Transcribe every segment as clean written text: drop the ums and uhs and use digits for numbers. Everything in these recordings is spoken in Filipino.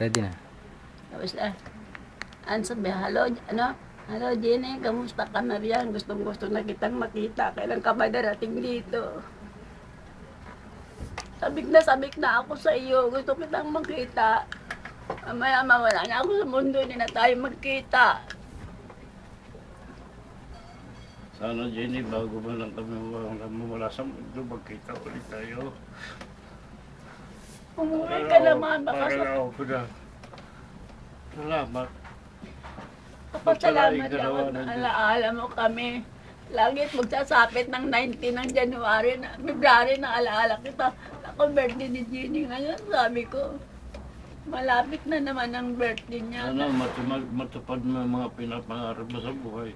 Ready na. Tapos sabi, hello, hello Jenny, kamusta ka na riyan? Gustong gusto na kitang makita. Kailan ka ba darating dito? Sabik na ako sa iyo. Gusto kitang makita. Mamaya mawala na ako sa mundo, hindi na tayo magkita. Sana Jenny, bago man lang kami mawala sa mundo, magkita ulit tayo. Umuwi ka naman, baka sa... Para ako na. Salamat. Papasalamat ako na alaala mo kami. Lagit magsasapit ng 19 ng January, February na alaala kita. Ako birthday ni Jenny ngayon, sabi ko. Malapit na naman ang birthday niya. Sana matupad mo ang mga pinapangarap mo sa buhay.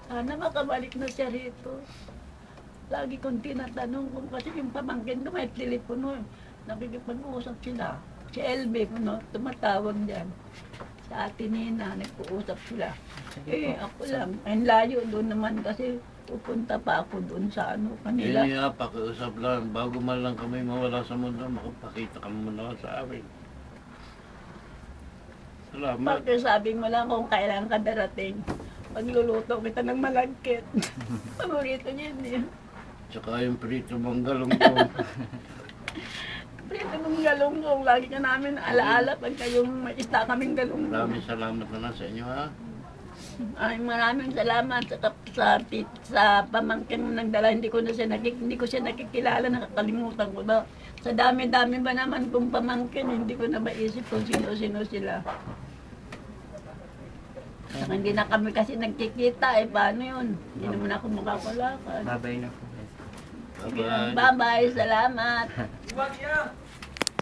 Sana makabalik na siya rito. Lagi kong tinatanong kung kasi yung pamangkin ko may telepono. Nakikipag-uusap sila. Si LB, tumatawag dyan. Sa ate Nina, nagpo-usap sila. Ako lang. Ang layo doon naman kasi pupunta pa ako doon sa kanila. Jenny, pakiusap lang. Bago man lang kami mawala sa mundo, makapakita ka muna sa amin. Salamat. Pakisabi mo lang kung kailan ka darating. Pagluluto kita ng malagkit. Paborito niya yun. Tsaka yung prito mong galunggong. Prito ng galunggong. Lagi ka namin alaala pagka yung may isda kaming galunggong. Maraming salamat na sa inyo, ha? Ay, maraming salamat sa pamangkin mo nagdala. Hindi ko siya nakikilala, nakakalimutan ko na. Sa dami-dami ba naman kung pamangkin, hindi ko na maisip kung sino-sino sila. Saka hindi na kami kasi nagkikita, paano yun? Hindi naman ako makakulakad. Babay na po. Bye-bye. Bye-bye, salamat.